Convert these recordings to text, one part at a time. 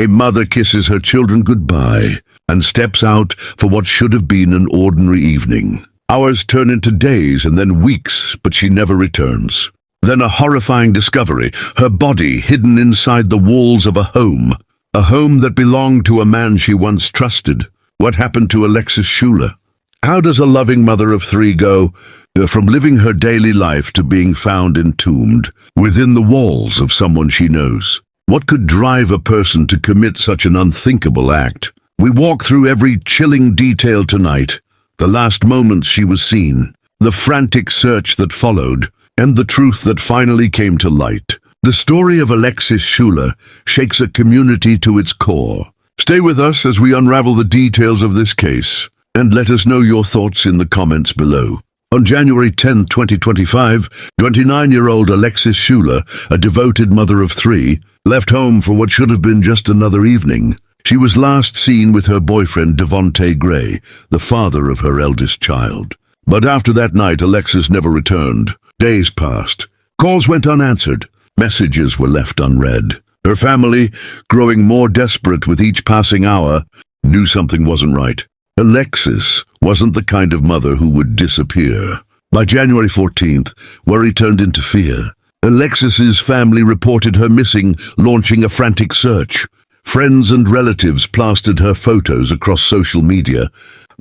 A mother kisses her children goodbye and steps out for what should have been an ordinary evening. Hours turn into days and then weeks, but she never returns. Then a horrifying discovery, her body hidden inside the walls of a home that belonged to a man she once trusted. What happened to Alexis Schuler? How does a loving mother of three go from living her daily life to being found entombed within the walls of someone she knows? What could drive a person to commit such an unthinkable act? We walk through every chilling detail tonight. The last moments she was seen, the frantic search that followed, and the truth that finally came to light. The story of Alexis Schuler shakes a community to its core. Stay with us as we unravel the details of this case, and let us know your thoughts in the comments below. On January 10, 2025, 29-year-old Alexis Schuler, a devoted mother of three, left home for what should have been just another evening. She was last seen with her boyfriend Devonte Gray, the father of her eldest child. But after that night, Alexis never returned. Days passed. Calls went unanswered. Messages were left unread. Her family, growing more desperate with each passing hour, knew something wasn't right. Alexis wasn't the kind of mother who would disappear. By January 14th, worry turned into fear. Alexis's family reported her missing, launching a frantic search. Friends and relatives plastered her photos across social media,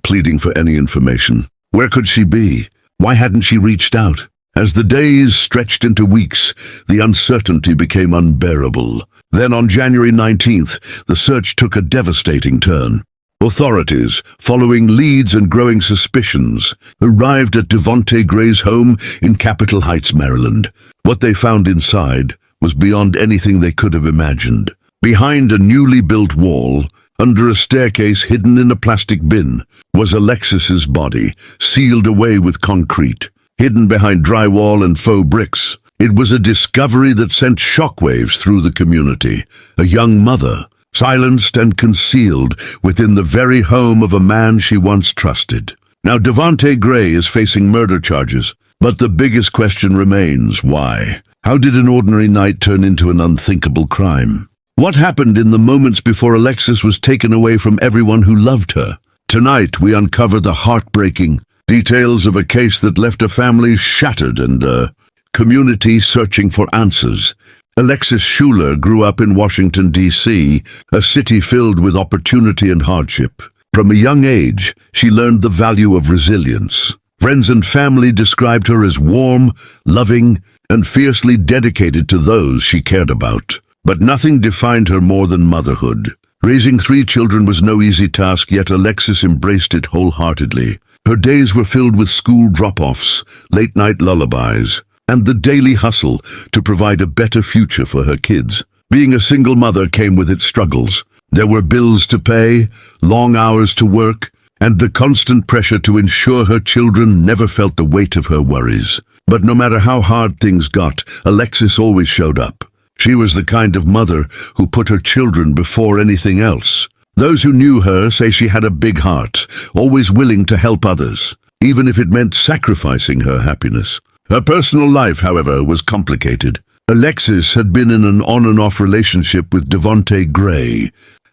pleading for any information. Where could she be? Why hadn't she reached out? As the days stretched into weeks, the uncertainty became unbearable. Then on January 19th, the search took a devastating turn. Authorities, following leads and growing suspicions, arrived at Devonte Gray's home in Capitol Heights, Maryland. What they found inside was beyond anything they could have imagined. Behind a newly built wall, under a staircase hidden in a plastic bin, was Alexis's body, sealed away with concrete. Hidden behind drywall and faux bricks, it was a discovery that sent shockwaves through the community. A young mother, silenced and concealed within the very home of a man she once trusted. Now Devonte Gray is facing murder charges, but the biggest question remains: why? How did an ordinary night turn into an unthinkable crime? What happened in the moments before Alexis was taken away from everyone who loved her? Tonight we uncover the heartbreaking details of a case that left a family shattered and a community searching for answers. Alexis Schuler grew up in Washington, D.C., a city filled with opportunity and hardship. From a young age, she learned the value of resilience. Friends and family described her as warm, loving, and fiercely dedicated to those she cared about. But nothing defined her more than motherhood. Raising three children was no easy task, yet Alexis embraced it wholeheartedly. Her days were filled with school drop-offs, late-night lullabies, and the daily hustle to provide a better future for her kids. Being a single mother came with its struggles. There were bills to pay, long hours to work, and the constant pressure to ensure her children never felt the weight of her worries. But no matter how hard things got, Alexis always showed up. She was the kind of mother who put her children before anything else. Those who knew her say she had a big heart, always willing to help others, even if it meant sacrificing her happiness. Her personal life, however, was complicated. Alexis had been in an on-and-off relationship with Devonte Gray,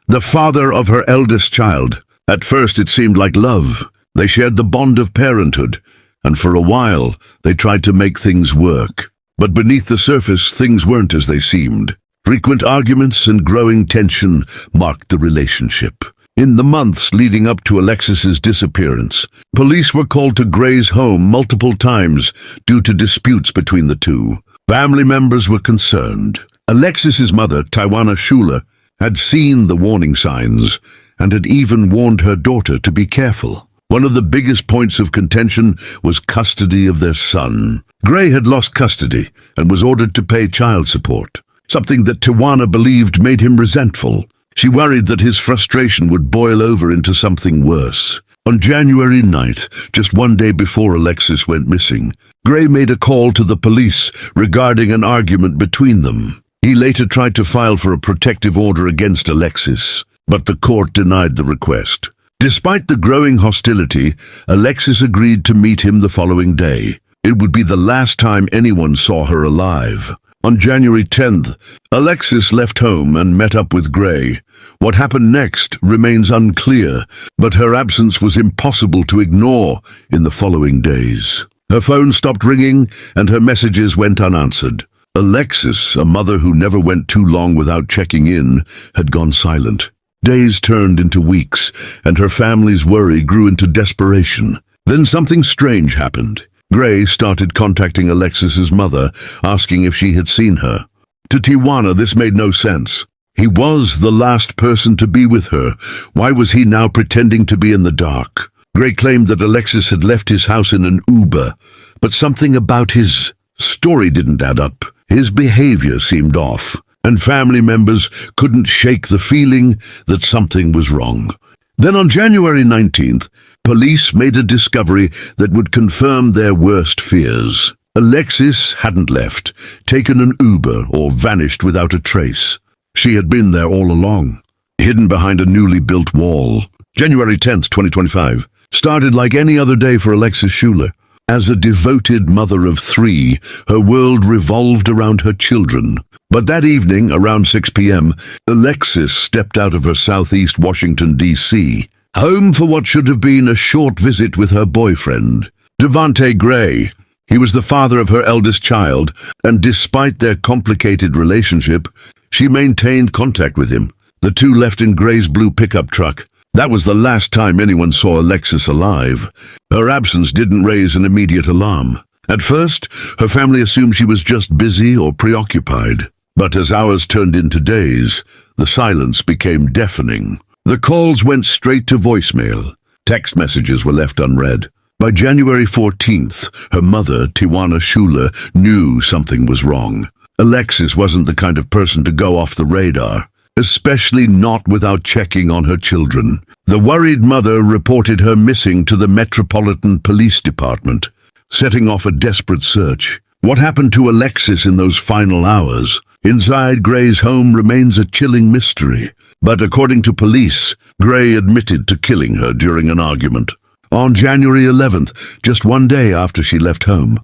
the father of her eldest child. At first it seemed like love. They shared the bond of parenthood, and for a while they tried to make things work. But beneath the surface, things weren't as they seemed. Frequent arguments and growing tension marked the relationship. In the months leading up to Alexis's disappearance, police were called to Gray's home multiple times due to disputes between the two. Family members were concerned. Alexis's mother, Tawana Schuler, had seen the warning signs and had even warned her daughter to be careful. One of the biggest points of contention was custody of their son. Gray had lost custody and was ordered to pay child support, something that Tawana believed made him resentful. She worried that his frustration would boil over into something worse. On January 9th, just one day before Alexis went missing, Gray made a call to the police regarding an argument between them. He later tried to file for a protective order against Alexis, but the court denied the request. Despite the growing hostility, Alexis agreed to meet him the following day. It would be the last time anyone saw her alive. On January 10th, Alexis left home and met up with Gray. What happened next remains unclear, but her absence was impossible to ignore in the following days. Her phone stopped ringing and her messages went unanswered. Alexis, a mother who never went too long without checking in, had gone silent. Days turned into weeks, and her family's worry grew into desperation. Then something strange happened. Gray started contacting Alexis's mother, asking if she had seen her. To Tijuana, this made no sense. He was the last person to be with her. Why was he now pretending to be in the dark? Gray claimed that Alexis had left his house in an Uber, but something about his story didn't add up. His behavior seemed off, and family members couldn't shake the feeling that something was wrong. Then on January 19th, police made a discovery that would confirm their worst fears. Alexis hadn't left, taken an Uber, or vanished without a trace. She had been there all along, hidden behind a newly built wall. January 10th, 2025, started like any other day for Alexis Schuler. As a devoted mother of 3, her world revolved around her children. But that evening, around 6 p.m., Alexis stepped out of her southeast Washington, D.C., home for what should have been a short visit with her boyfriend, Devonte Gray. He was the father of her eldest child, and despite their complicated relationship, she maintained contact with him. The two left in Gray's blue pickup truck. That was the last time anyone saw Alexis alive. Her absence didn't raise an immediate alarm. At first, her family assumed she was just busy or preoccupied. But as hours turned into days, the silence became deafening. The calls went straight to voicemail. Text messages were left unread. By January 14th, her mother, Tijuana Schuler, knew something was wrong. Alexis wasn't the kind of person to go off the radar, especially not without checking on her children. The worried mother reported her missing to the Metropolitan Police Department, setting off a desperate search. What happened to Alexis in those final hours? Inside Gray's home remains a chilling mystery. But according to police, Gray admitted to killing her during an argument. On January 11th, just one day after she left home.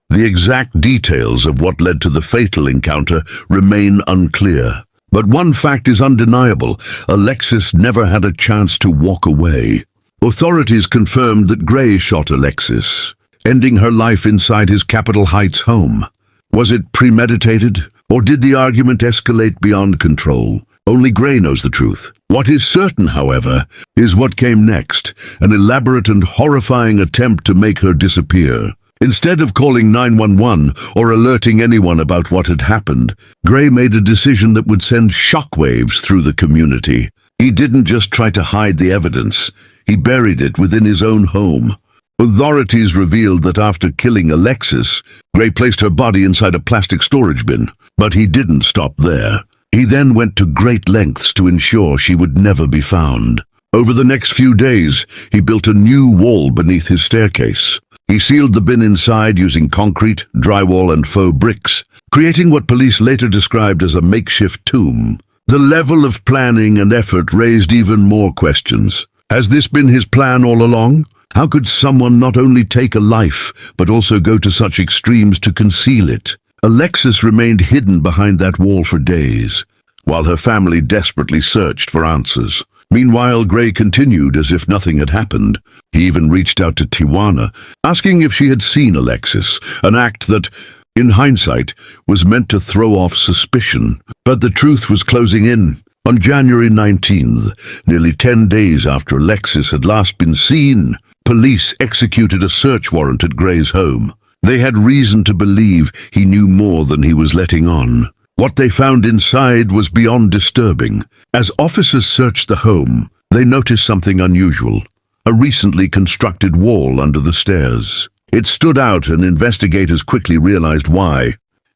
The exact details of what led to the fatal encounter remain unclear. But one fact is undeniable: Alexis never had a chance to walk away. Authorities confirmed that Gray shot Alexis, ending her life inside his Capitol Heights home. Was it premeditated, or did the argument escalate beyond control? Only Gray knows the truth. What is certain, however, is what came next, an elaborate and horrifying attempt to make her disappear. Instead of calling 911 or alerting anyone about what had happened, Gray made a decision that would send shockwaves through the community. He didn't just try to hide the evidence, he buried it within his own home. Authorities revealed that after killing Alexis, Gray placed her body inside a plastic storage bin. But he didn't stop there. He then went to great lengths to ensure she would never be found. Over the next few days, he built a new wall beneath his staircase. He sealed the bin inside using concrete, drywall, and faux bricks, creating what police later described as a makeshift tomb. The level of planning and effort raised even more questions. Has this been his plan all along? How could someone not only take a life, but also go to such extremes to conceal it? Alexis remained hidden behind that wall for days, while her family desperately searched for answers. Meanwhile, Gray continued as if nothing had happened. He even reached out to Tijuana, asking if she had seen Alexis, an act that, in hindsight, was meant to throw off suspicion. But the truth was closing in. On January 19th, nearly 10 days after Alexis had last been seen, police executed a search warrant at Gray's home. They had reason to believe he knew more than he was letting on. What they found inside was beyond disturbing. As officers searched the home, they noticed something unusual: a recently constructed wall under the stairs. It stood out, and investigators quickly realized why.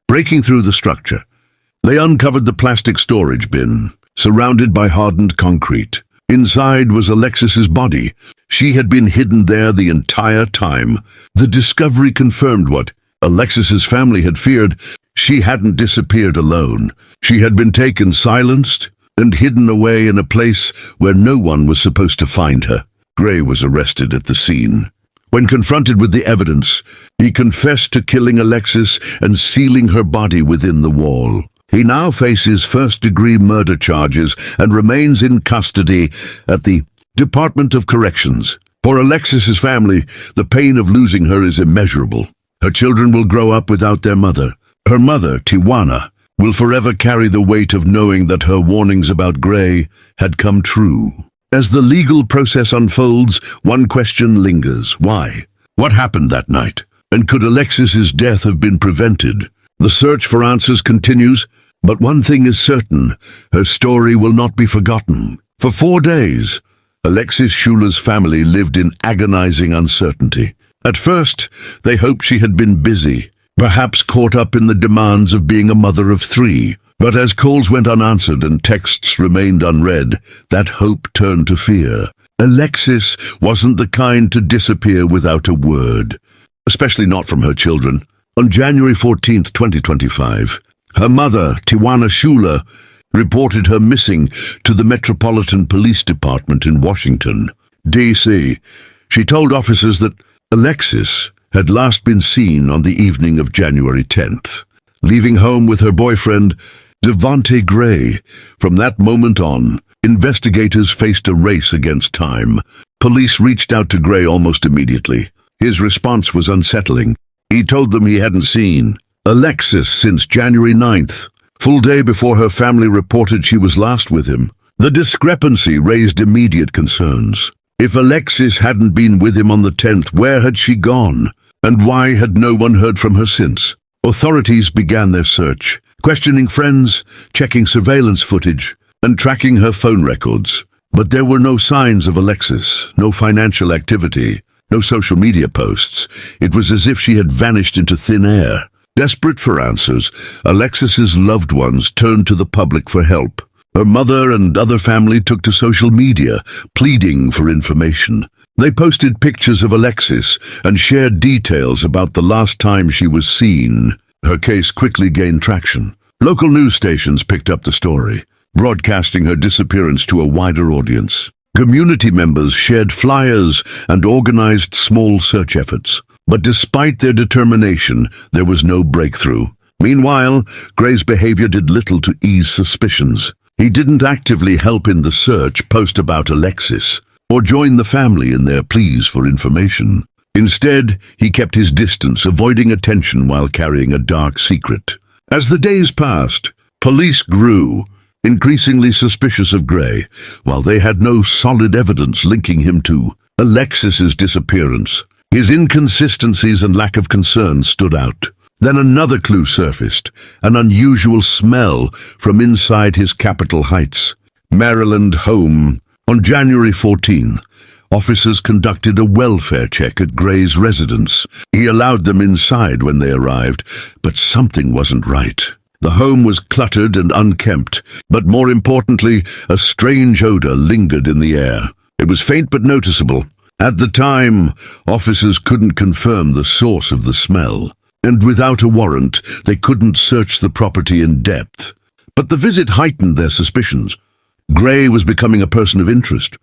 Breaking through the structure, they uncovered the plastic storage bin, surrounded by hardened concrete. Inside was Alexis's body. She had been hidden there the entire time. The discovery confirmed what Alexis's family had feared. She hadn't disappeared alone. She had been taken, silenced, and hidden away in a place where no one was supposed to find her. Gray was arrested at the scene. When confronted with the evidence, he confessed to killing Alexis and sealing her body within the wall. He now faces first-degree murder charges and remains in custody at the Department of Corrections. For Alexis's family, the pain of losing her is immeasurable. Her children will grow up without their mother. Her mother, Tijuana, will forever carry the weight of knowing that her warnings about Gray had come true. As the legal process unfolds, one question lingers. Why? What happened that night? And could Alexis's death have been prevented? The search for answers continues, but one thing is certain: her story will not be forgotten. For 4 days, Alexis Schuler's family lived in agonizing uncertainty. At first, they hoped she had been busy, perhaps caught up in the demands of being a mother of 3. But as calls went unanswered and texts remained unread, that hope turned to fear. Alexis wasn't the kind to disappear without a word, especially not from her children. On January 14, 2025, her mother, Tijuana Schuler, reported her missing to the Metropolitan Police Department in Washington, D.C. She told officers that Alexis had last been seen on the evening of January 10th, leaving home with her boyfriend, Devonte Gray. From that moment on, investigators faced a race against time. Police reached out to Gray almost immediately. His response was unsettling. He told them he hadn't seen Alexis since January 9th, full day before her family reported she was last with him. The discrepancy raised immediate concerns. If Alexis hadn't been with him on the 10th, where had she gone? And why had no one heard from her since? Authorities began their search, questioning friends, checking surveillance footage, and tracking her phone records. But there were no signs of Alexis, no financial activity, no social media posts. It was as if she had vanished into thin air. Desperate for answers, Alexis's loved ones turned to the public for help. Her mother and other family took to social media, pleading for information. They posted pictures of Alexis and shared details about the last time she was seen. Her case quickly gained traction. Local news stations picked up the story, broadcasting her disappearance to a wider audience. Community members shared flyers and organized small search efforts. But despite their determination, there was no breakthrough. Meanwhile, Gray's behavior did little to ease suspicions. He didn't actively help in the search, post about Alexis, or join the family in their pleas for information. Instead, he kept his distance, avoiding attention while carrying a dark secret. As the days passed, police grew, increasingly suspicious of Gray, while they had no solid evidence linking him to Alexis's disappearance. His inconsistencies and lack of concern stood out. Then another clue surfaced, an unusual smell from inside his Capitol Heights, Maryland home. On January 14, officers conducted a welfare check at Gray's residence. He allowed them inside when they arrived, but something wasn't right. The home was cluttered and unkempt, but more importantly, a strange odor lingered in the air. It was faint but noticeable. At the time, officers couldn't confirm the source of the smell, and without a warrant, they couldn't search the property in depth. But the visit heightened their suspicions. Gray was becoming a person of interest,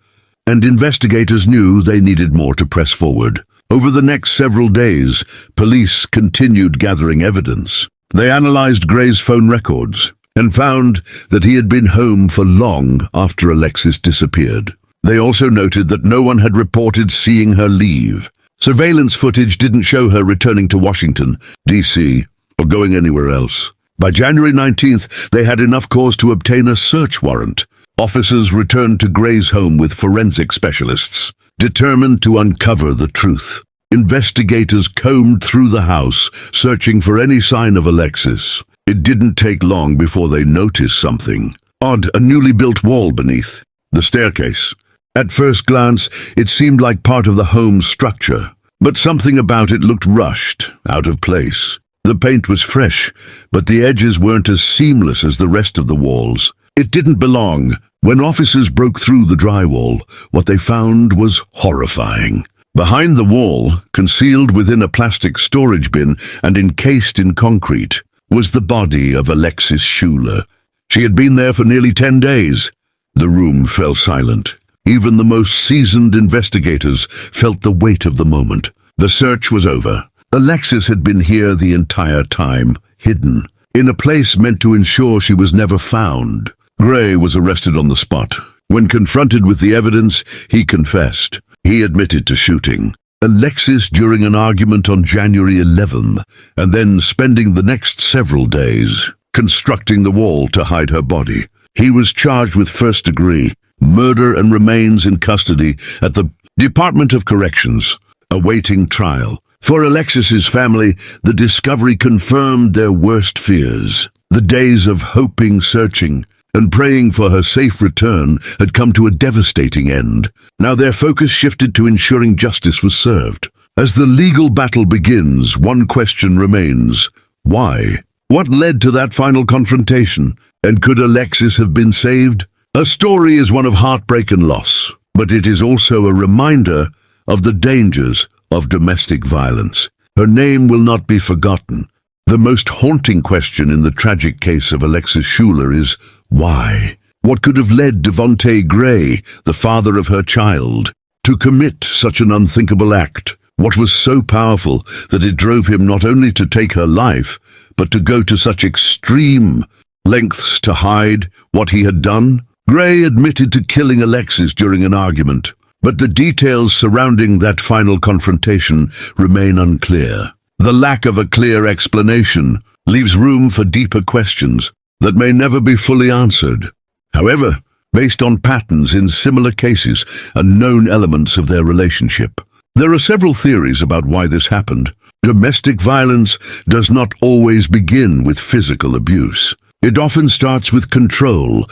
and investigators knew they needed more to press forward. Over the next several days, police continued gathering evidence. They analyzed Gray's phone records and found that he had been home for long after Alexis disappeared. They also noted that no one had reported seeing her leave. Surveillance footage didn't show her returning to Washington, D.C., or going anywhere else. By January 19th, they had enough cause to obtain a search warrant. Officers returned to Gray's home with forensic specialists, determined to uncover the truth. Investigators combed through the house, searching for any sign of Alexis. It didn't take long before they noticed something odd: a newly built wall beneath the staircase. At first glance, it seemed like part of the home's structure, but something about it looked rushed, out of place. The paint was fresh, but the edges weren't as seamless as the rest of the walls. It didn't belong. When officers broke through the drywall, what they found was horrifying. Behind the wall, concealed within a plastic storage bin and encased in concrete, was the body of Alexis Schuler. She had been there for nearly 10 days. The room fell silent. Even the most seasoned investigators felt the weight of the moment. The search was over. Alexis had been here the entire time, hidden, in a place meant to ensure she was never found. Gray was arrested on the spot. When confronted with the evidence, he confessed. He admitted to shooting Alexis during an argument on January 11th, and then spending the next several days constructing the wall to hide her body. He was charged with first-degree murder and remains in custody at the Department of Corrections, awaiting trial. For Alexis's family, the discovery confirmed their worst fears. The days of hoping, searching, and praying for her safe return had come to a devastating end. Now their focus shifted to ensuring justice was served. As the legal battle begins, one question remains: why? What led to that final confrontation? And could Alexis have been saved? Her story is one of heartbreak and loss, but it is also a reminder of the dangers of domestic violence. Her name will not be forgotten. The most haunting question in the tragic case of Alexis Schuler is why? What could have led Devonte Gray, the father of her child, to commit such an unthinkable act? What was so powerful that it drove him not only to take her life, but to go to such extreme lengths to hide what he had done? Gray admitted to killing Alexis during an argument, but the details surrounding that final confrontation remain unclear. The lack of a clear explanation leaves room for deeper questions that may never be fully answered. However, based on patterns in similar cases and known elements of their relationship, there are several theories about why this happened. Domestic violence does not always begin with physical abuse. It often starts with control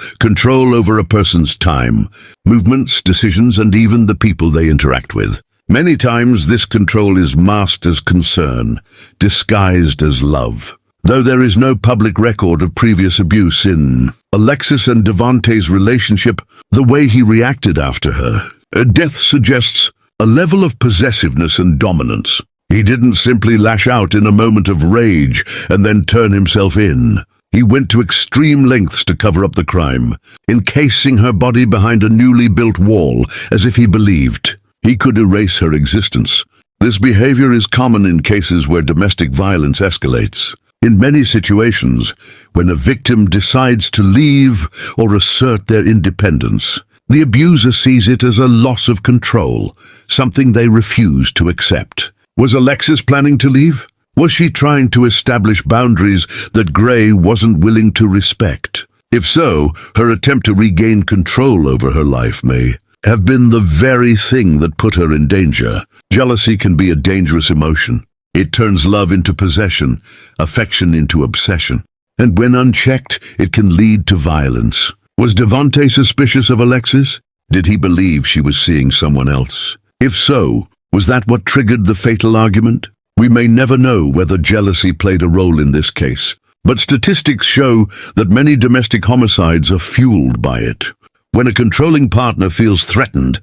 over a person's time, movements, decisions, and even the people they interact with. Many times this control is masked as concern, disguised as love. Though there is no public record of previous abuse in Alexis and Devonte's relationship, the way he reacted after her death suggests a level of possessiveness and dominance. He didn't simply lash out in a moment of rage and then turn himself in. He went to extreme lengths to cover up the crime, encasing her body behind a newly built wall as if he believed he could erase her existence. This behavior is common in cases where domestic violence escalates. In many situations, when a victim decides to leave or assert their independence, the abuser sees it as a loss of control, something they refuse to accept. Was Alexis planning to leave? Was she trying to establish boundaries that Gray wasn't willing to respect? If so, her attempt to regain control over her life may have been the very thing that put her in danger. Jealousy can be a dangerous emotion. It turns love into possession, affection into obsession, and when unchecked, it can lead to violence. Was Devonte suspicious of Alexis? Did he believe she was seeing someone else? If so, was that what triggered the fatal argument? We may never know whether jealousy played a role in this case, but statistics show that many domestic homicides are fueled by it. When a controlling partner feels threatened,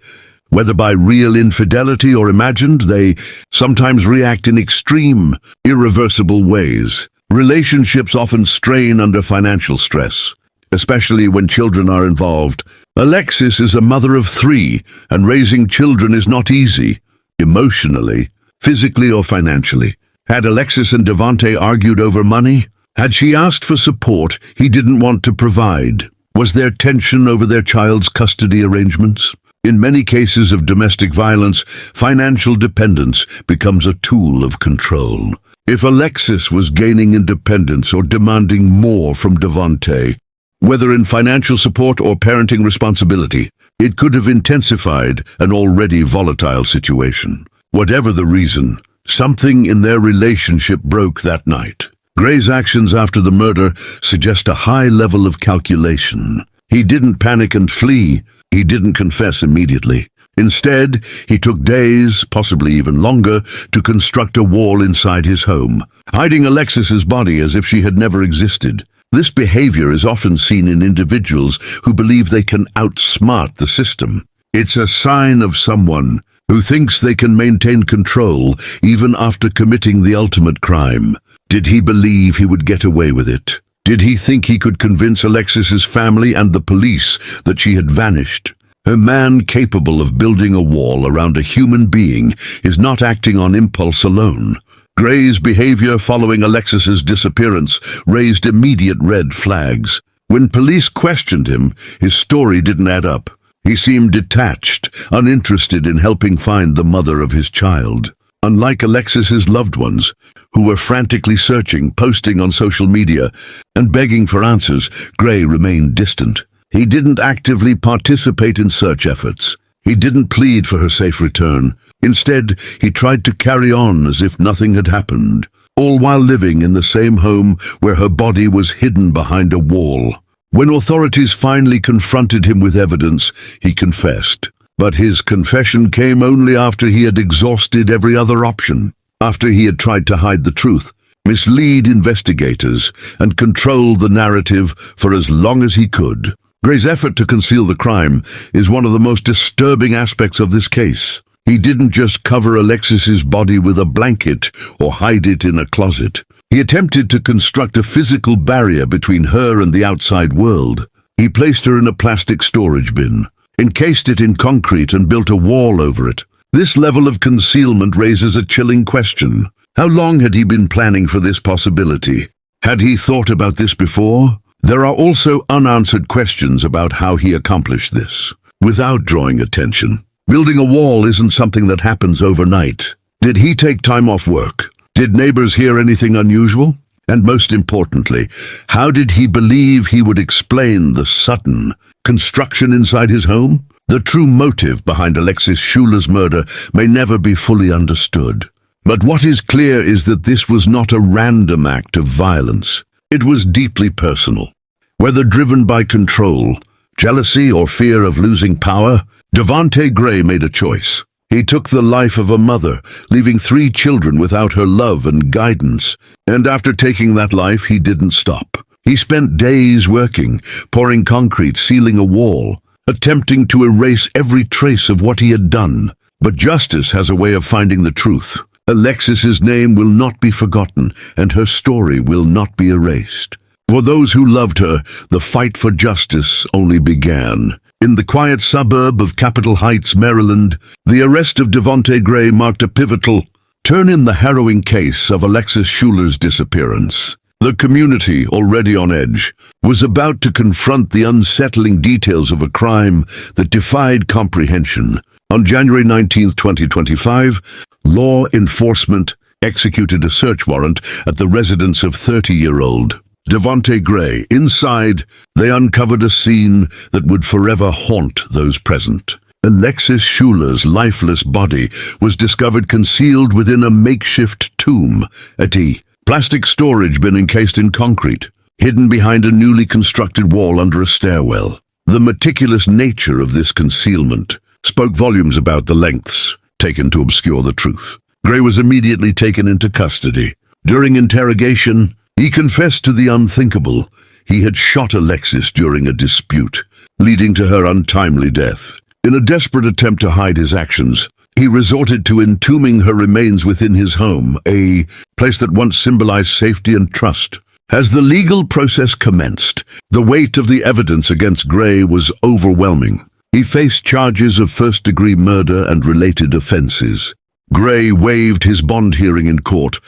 whether by real infidelity or imagined, they sometimes react in extreme, irreversible ways. Relationships often strain under financial stress, especially when children are involved. Alexis is a mother of 3, and raising children is not easy, emotionally, physically or financially. Had Alexis and Devonte argued over money? Had she asked for support he didn't want to provide? Was there tension over their child's custody arrangements? In many cases of domestic violence, financial dependence becomes a tool of control. If Alexis was gaining independence or demanding more from Devonte, whether in financial support or parenting responsibility, it could have intensified an already volatile situation. Whatever the reason, something in their relationship broke that night. Gray's actions after the murder suggest a high level of calculation. He didn't panic and flee. He didn't confess immediately. Instead, he took days, possibly even longer, to construct a wall inside his home, hiding Alexis's body as if she had never existed. This behavior is often seen in individuals who believe they can outsmart the system. It's a sign of someone who thinks they can maintain control even after committing the ultimate crime. Did he believe he would get away with it? Did he think he could convince Alexis's family and the police that she had vanished? A man capable of building a wall around a human being is not acting on impulse alone. Gray's behavior following Alexis's disappearance raised immediate red flags. When police questioned him, his story didn't add up. He seemed detached, uninterested in helping find the mother of his child. Unlike Alexis's loved ones, who were frantically searching, posting on social media, and begging for answers, Gray remained distant. He didn't actively participate in search efforts. He didn't plead for her safe return. Instead, he tried to carry on as if nothing had happened, all while living in the same home where her body was hidden behind a wall. When authorities finally confronted him with evidence, he confessed. But his confession came only after he had exhausted every other option, after he had tried to hide the truth, mislead investigators, and control the narrative for as long as he could. Gray's effort to conceal the crime is one of the most disturbing aspects of this case. He didn't just cover Alexis's body with a blanket or hide it in a closet. He attempted to construct a physical barrier between her and the outside world. He placed her in a plastic storage bin, encased it in concrete, and built a wall over it. This level of concealment raises a chilling question. How long had he been planning for this possibility? Had he thought about this before? There are also unanswered questions about how he accomplished this, without drawing attention. Building a wall isn't something that happens overnight. Did he take time off work? Did neighbors hear anything unusual? And most importantly, how did he believe he would explain the sudden construction inside his home? The true motive behind Alexis Schuler's murder may never be fully understood. But what is clear is that this was not a random act of violence. It was deeply personal. Whether driven by control, jealousy, or fear of losing power, Devonte Gray made a choice. He took the life of a mother, leaving 3 children without her love and guidance. And after taking that life, he didn't stop. He spent days working, pouring concrete, sealing a wall, attempting to erase every trace of what he had done. But justice has a way of finding the truth. Alexis's name will not be forgotten, and her story will not be erased. For those who loved her, the fight for justice only began. In the quiet suburb of Capitol Heights, Maryland, the arrest of Devonte Gray marked a pivotal turn in the harrowing case of Alexis Schuler's disappearance. The community, already on edge, was about to confront the unsettling details of a crime that defied comprehension. On January 19, 2025, law enforcement executed a search warrant at the residence of 30-year-old Devonte Gray. Inside, they uncovered a scene that would forever haunt those present. Alexis Schuler's lifeless body was discovered concealed within a makeshift tomb at a plastic storage bin encased in concrete, hidden behind a newly constructed wall under a stairwell. The meticulous nature of this concealment spoke volumes about the lengths taken to obscure the truth. Gray was immediately taken into custody. During interrogation, he confessed to the unthinkable. He had shot Alexis during a dispute, leading to her untimely death. In a desperate attempt to hide his actions, he resorted to entombing her remains within his home, a place that once symbolized safety and trust. As the legal process commenced, the weight of the evidence against Gray was overwhelming. He faced charges of first-degree murder and related offenses. Gray waived his bond hearing in court,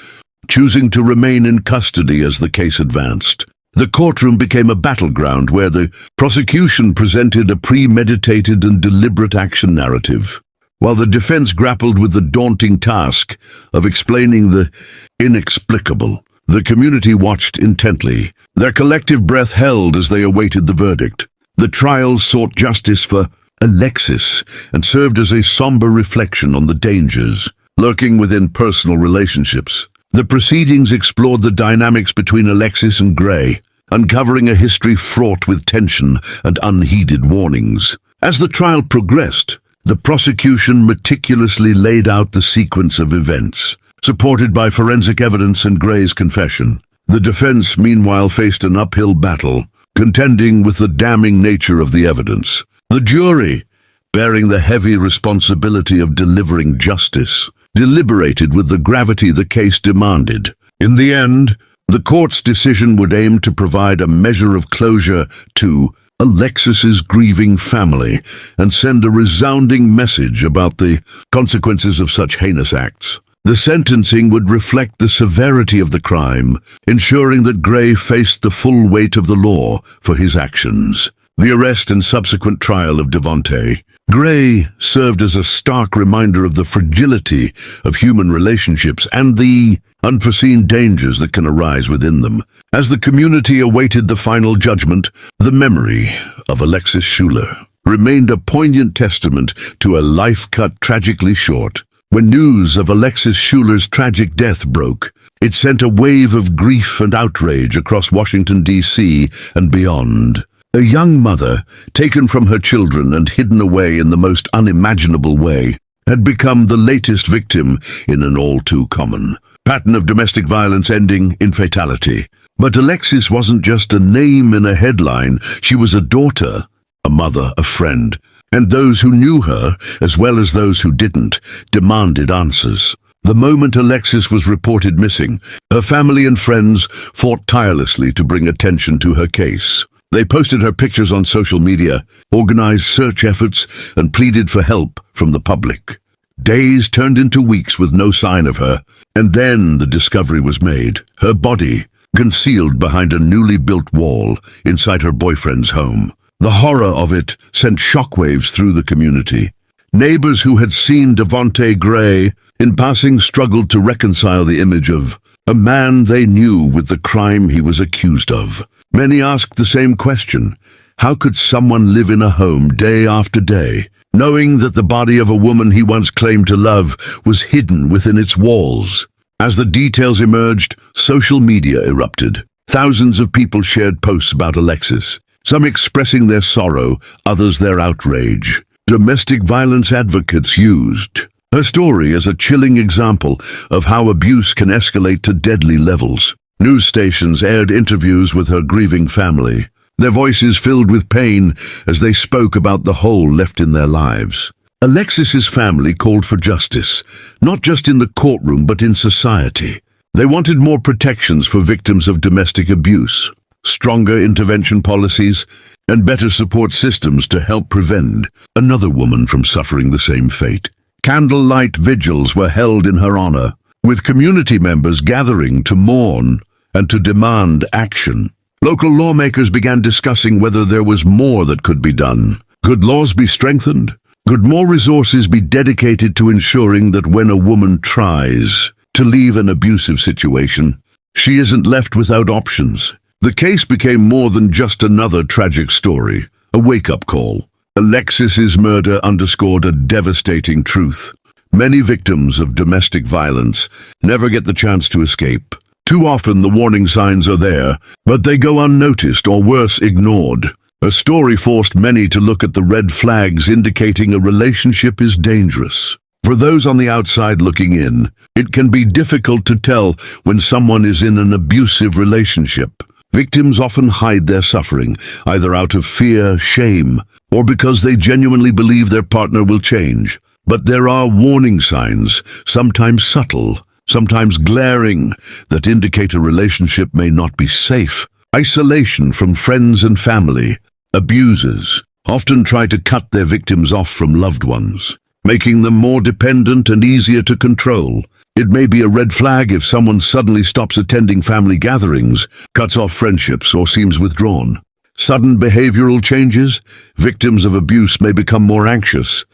choosing to remain in custody as the case advanced. The courtroom became a battleground where the prosecution presented a premeditated and deliberate action narrative, while the defense grappled with the daunting task of explaining the inexplicable. The community watched intently, their collective breath held as they awaited the verdict. The trial sought justice for Alexis and served as a somber reflection on the dangers lurking within personal relationships. The proceedings explored the dynamics between Alexis and Gray, uncovering a history fraught with tension and unheeded warnings. As the trial progressed, the prosecution meticulously laid out the sequence of events, supported by forensic evidence and Gray's confession. The defense, meanwhile, faced an uphill battle, contending with the damning nature of the evidence. The jury, bearing the heavy responsibility of delivering justice, deliberated with the gravity the case demanded. In the end, the court's decision would aim to provide a measure of closure to Alexis's grieving family and send a resounding message about the consequences of such heinous acts. The sentencing would reflect the severity of the crime, ensuring that Gray faced the full weight of the law for his actions. The arrest and subsequent trial of Devontae Gray served as a stark reminder of the fragility of human relationships and the unforeseen dangers that can arise within them. As the community awaited the final judgment, the memory of Alexis Schuler remained a poignant testament to a life cut tragically short. When news of Alexis Schuler's tragic death broke, it sent a wave of grief and outrage across Washington, D.C. and beyond. A young mother, taken from her children and hidden away in the most unimaginable way, had become the latest victim in an all-too-common pattern of domestic violence ending in fatality. But Alexis wasn't just a name in a headline. She was a daughter, a mother, a friend. And those who knew her, as well as those who didn't, demanded answers. The moment Alexis was reported missing, her family and friends fought tirelessly to bring attention to her case. They posted her pictures on social media, organized search efforts, and pleaded for help from the public. Days turned into weeks with no sign of her, and then the discovery was made. Her body, concealed behind a newly built wall inside her boyfriend's home. The horror of it sent shockwaves through the community. Neighbors who had seen Devontae Gray in passing struggled to reconcile the image of a man they knew with the crime he was accused of. Many asked the same question: how could someone live in a home day after day, knowing that the body of a woman he once claimed to love was hidden within its walls? As the details emerged, social media erupted. Thousands of people shared posts about Alexis, some expressing their sorrow, others their outrage. Domestic violence advocates used her story as a chilling example of how abuse can escalate to deadly levels. News stations aired interviews with her grieving family, their voices filled with pain as they spoke about the hole left in their lives. Alexis's family called for justice, not just in the courtroom but in society. They wanted more protections for victims of domestic abuse, stronger intervention policies, and better support systems to help prevent another woman from suffering the same fate. Candlelight vigils were held in her honor, with community members gathering to mourn and to demand action. Local lawmakers began discussing whether there was more that could be done. Could laws be strengthened? Could more resources be dedicated to ensuring that when a woman tries to leave an abusive situation, she isn't left without options? The case became more than just another tragic story, a wake-up call. Alexis's murder underscored a devastating truth. Many victims of domestic violence never get the chance to escape. Too often the warning signs are there, but they go unnoticed or worse, ignored. Her story forced many to look at the red flags indicating a relationship is dangerous. For those on the outside looking in, it can be difficult to tell when someone is in an abusive relationship. Victims often hide their suffering, either out of fear, shame, or because they genuinely believe their partner will change. But there are warning signs, sometimes subtle, sometimes glaring, that indicate a relationship may not be safe. Isolation from friends and family. Abusers often try to cut their victims off from loved ones, making them more dependent and easier to control. It may be a red flag if someone suddenly stops attending family gatherings, cuts off friendships, or seems withdrawn. Sudden behavioral changes. Victims of abuse may become more anxious,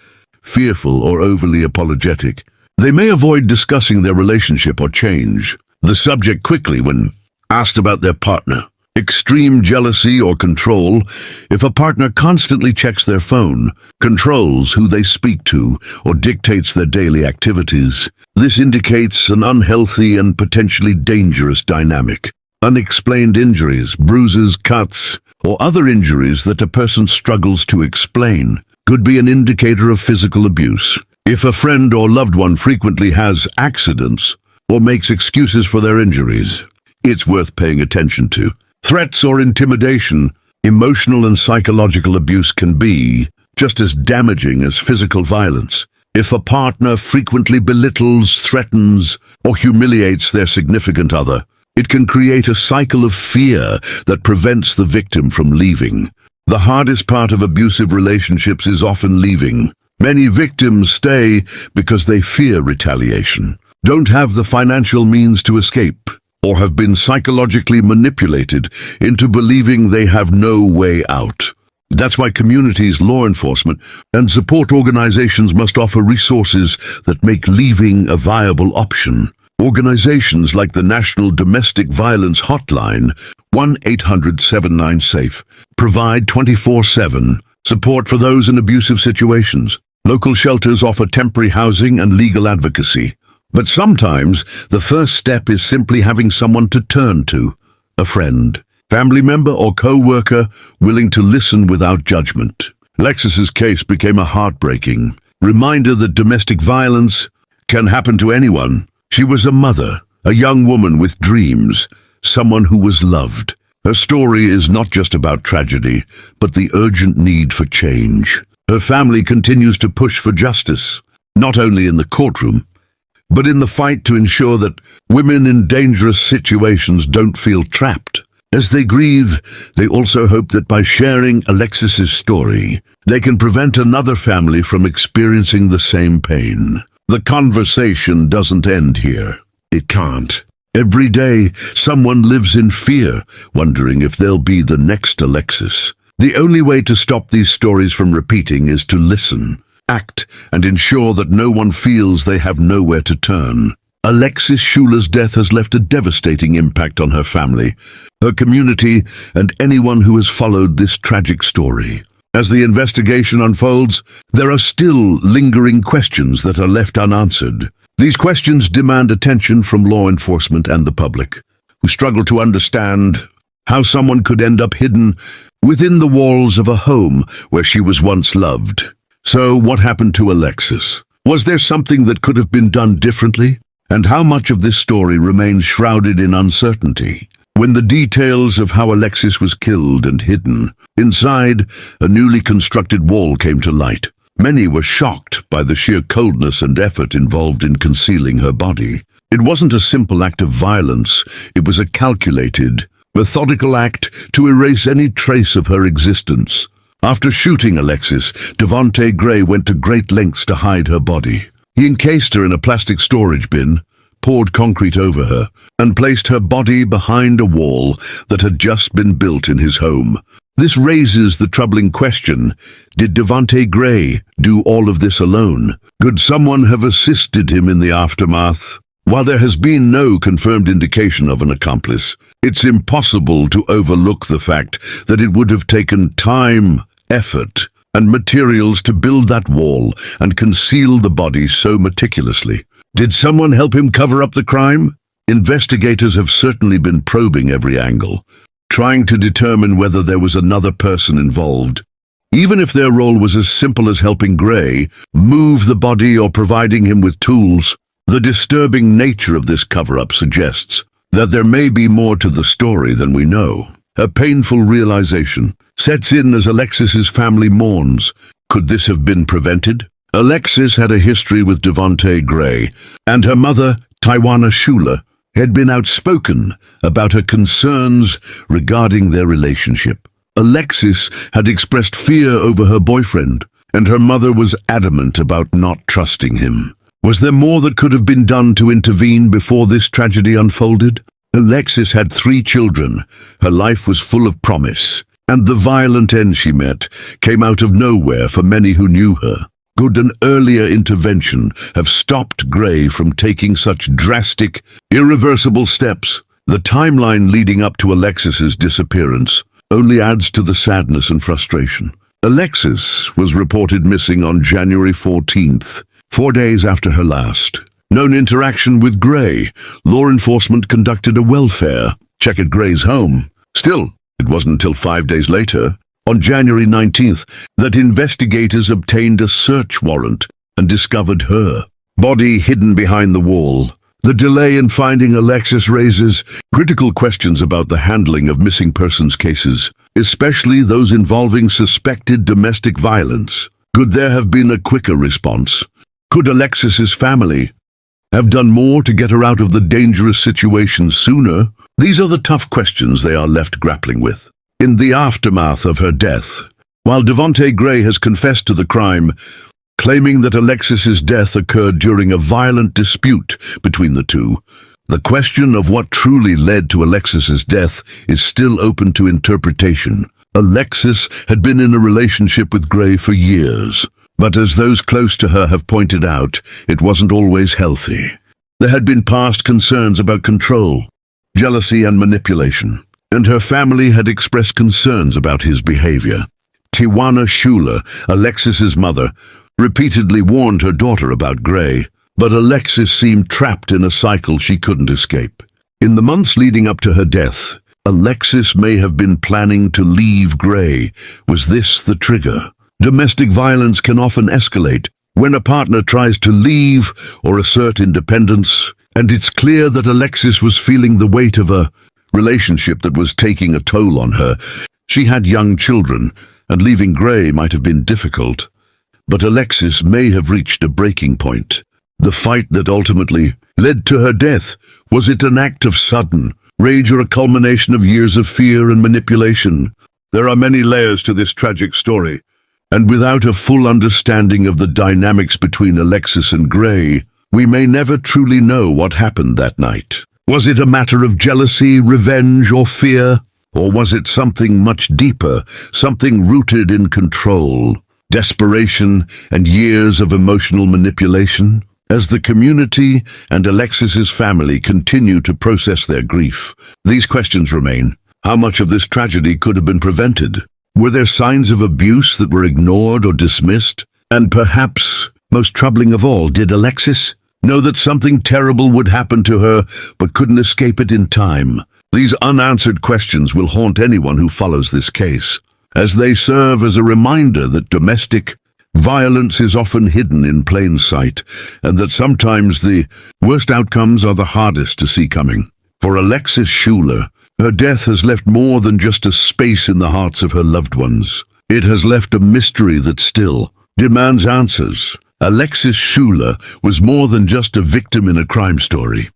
fearful, or overly apologetic. They may avoid discussing their relationship or change the subject quickly when asked about their partner. Extreme jealousy or control. If a partner constantly checks their phone, controls who they speak to, or dictates their daily activities, this indicates an unhealthy and potentially dangerous dynamic. Unexplained injuries, bruises, cuts, or other injuries that a person struggles to explain could be an indicator of physical abuse. If a friend or loved one frequently has accidents or makes excuses for their injuries, it's worth paying attention to. Threats or intimidation. Emotional and psychological abuse can be just as damaging as physical violence. If a partner frequently belittles, threatens, or humiliates their significant other, it can create a cycle of fear that prevents the victim from leaving. The hardest part of abusive relationships is often leaving. Many victims stay because they fear retaliation, don't have the financial means to escape, or have been psychologically manipulated into believing they have no way out. That's why communities, law enforcement, and support organizations must offer resources that make leaving a viable option. Organizations like the National Domestic Violence Hotline, 1-800-79-SAFE, provide 24/7 support for those in abusive situations. Local shelters offer temporary housing and legal advocacy. But sometimes the first step is simply having someone to turn to, a friend, family member or co-worker willing to listen without judgment. Alexis's case became a heartbreaking reminder that domestic violence can happen to anyone. She was a mother, a young woman with dreams, someone who was loved. Her story is not just about tragedy, but the urgent need for change. Her family continues to push for justice, not only in the courtroom, but in the fight to ensure that women in dangerous situations don't feel trapped. As they grieve, they also hope that by sharing Alexis's story, they can prevent another family from experiencing the same pain. The conversation doesn't end here. It can't. Every day, someone lives in fear, wondering if they'll be the next Alexis. The only way to stop these stories from repeating is to listen, act, and ensure that no one feels they have nowhere to turn. Alexis Schuler's death has left a devastating impact on her family, her community, and anyone who has followed this tragic story. As the investigation unfolds, there are still lingering questions that are left unanswered. These questions demand attention from law enforcement and the public, who struggle to understand how someone could end up hidden within the walls of a home where she was once loved. So, what happened to Alexis? Was there something that could have been done differently? And how much of this story remains shrouded in uncertainty? When the details of how Alexis was killed and hidden inside a newly constructed wall came to light, many were shocked by the sheer coldness and effort involved in concealing her body. It wasn't a simple act of violence, it was a calculated, methodical act to erase any trace of her existence. After shooting Alexis, Devonte Gray went to great lengths to hide her body. He encased her in a plastic storage bin, poured concrete over her, and placed her body behind a wall that had just been built in his home. This raises the troubling question, did Devonte Gray do all of this alone? Could someone have assisted him in the aftermath? While there has been no confirmed indication of an accomplice, it's impossible to overlook the fact that it would have taken time, effort, and materials to build that wall and conceal the body so meticulously. Did someone help him cover up the crime? Investigators have certainly been probing every angle, trying to determine whether there was another person involved. Even if their role was as simple as helping Gray move the body or providing him with tools, the disturbing nature of this cover-up suggests that there may be more to the story than we know. A painful realization sets in as Alexis's family mourns. Could this have been prevented? Alexis had a history with Devonte Gray, and her mother, Tawana Schuler, had been outspoken about her concerns regarding their relationship. Alexis had expressed fear over her boyfriend, and her mother was adamant about not trusting him. Was there more that could have been done to intervene before this tragedy unfolded? Alexis had 3 children. Her life was full of promise, and the violent end she met came out of nowhere for many who knew her. Could an earlier intervention have stopped Gray from taking such drastic, irreversible steps? The timeline leading up to Alexis's disappearance only adds to the sadness and frustration. Alexis was reported missing on January 14th, 4 days after her last known interaction with Gray. Law enforcement conducted a welfare check at Gray's home. Still, it wasn't until 5 days later, on January 19th, that investigators obtained a search warrant and discovered her body hidden behind the wall. The delay in finding Alexis raises critical questions about the handling of missing persons cases, especially those involving suspected domestic violence. Could there have been a quicker response? Could Alexis's family have done more to get her out of the dangerous situation sooner? These are the tough questions they are left grappling with. in the aftermath of her death. While Devonte Gray has confessed to the crime, claiming that Alexis's death occurred during a violent dispute between the two, the question of what truly led to Alexis's death is still open to interpretation. Alexis had been in a relationship with Gray for years, but as those close to her have pointed out, it wasn't always healthy. There had been past concerns about control, jealousy and manipulation, and her family had expressed concerns about his behavior. Tiwana Schuler, Alexis's mother, repeatedly warned her daughter about Gray, but Alexis seemed trapped in a cycle she couldn't escape. In the months leading up to her death, Alexis may have been planning to leave Gray. Was this the trigger? Domestic violence can often escalate when a partner tries to leave or assert independence, and it's clear that Alexis was feeling the weight of a relationship that was taking a toll on her. She had young children, and leaving Gray might have been difficult. But Alexis may have reached a breaking point. The fight that ultimately led to her death, was it an act of sudden rage or a culmination of years of fear and manipulation? There are many layers to this tragic story, and without a full understanding of the dynamics between Alexis and Gray, we may never truly know what happened that night. Was it a matter of jealousy, revenge, or fear? Or was it something much deeper, something rooted in control, desperation, and years of emotional manipulation? As the community and Alexis's family continue to process their grief, these questions remain. How much of this tragedy could have been prevented? Were there signs of abuse that were ignored or dismissed? And perhaps, most troubling of all, did Alexis know that something terrible would happen to her but couldn't escape it in time? These unanswered questions will haunt anyone who follows this case, as they serve as a reminder that domestic violence is often hidden in plain sight, and that sometimes the worst outcomes are the hardest to see coming. For Alexis Schuler, her death has left more than just a space in the hearts of her loved ones. It has left a mystery that still demands answers. Alexis Schuler was more than just a victim in a crime story.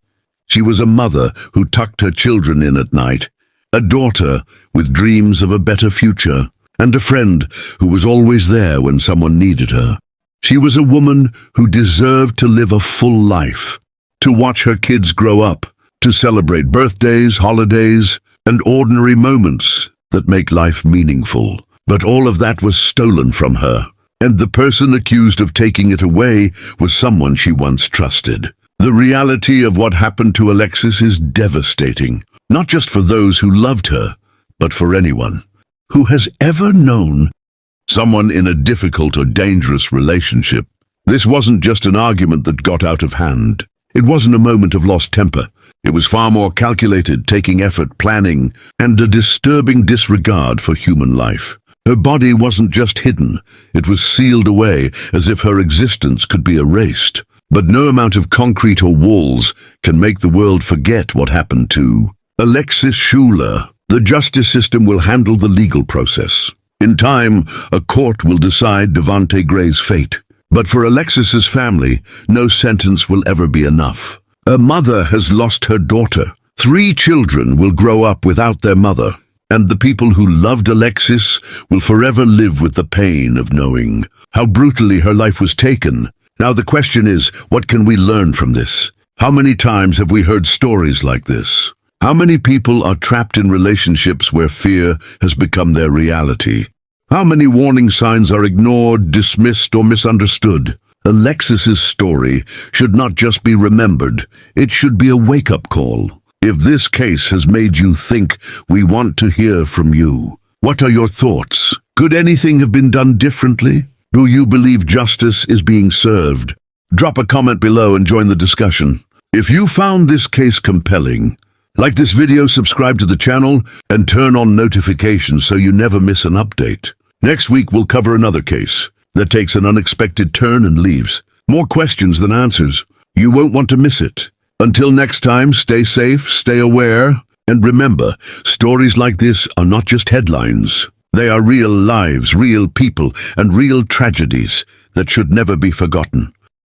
She was a mother who tucked her children in at night, a daughter with dreams of a better future, and a friend who was always there when someone needed her. She was a woman who deserved to live a full life, to watch her kids grow up, to celebrate birthdays, holidays, and ordinary moments that make life meaningful. But all of that was stolen from her, and the person accused of taking it away was someone she once trusted. The reality of what happened to Alexis is devastating, not just for those who loved her, but for anyone who has ever known someone in a difficult or dangerous relationship. This wasn't just an argument that got out of hand. It wasn't a moment of lost temper. It was far more calculated, taking effort, planning, and a disturbing disregard for human life. Her body wasn't just hidden, it was sealed away as if her existence could be erased. But no amount of concrete or walls can make the world forget what happened to Alexis Schuler. The justice system will handle the legal process. In time, a court will decide Devonte Gray's fate. But for Alexis's family, no sentence will ever be enough. A mother has lost her daughter. 3 children will grow up without their mother. And the people who loved Alexis will forever live with the pain of knowing how brutally her life was taken. Now the question is, what can we learn from this? How many times have we heard stories like this? How many people are trapped in relationships where fear has become their reality? How many warning signs are ignored, dismissed, or misunderstood? Alexis's story should not just be remembered, it should be a wake-up call. If this case has made you think, we want to hear from you. What are your thoughts? Could anything have been done differently? Do you believe justice is being served? Drop a comment below and join the discussion. If you found this case compelling, like this video, subscribe to the channel, and turn on notifications so you never miss an update. Next week we'll cover another case that takes an unexpected turn and leaves more questions than answers. You won't want to miss it. Until next time, stay safe, stay aware, and remember, stories like this are not just headlines. They are real lives, real people, and real tragedies that should never be forgotten.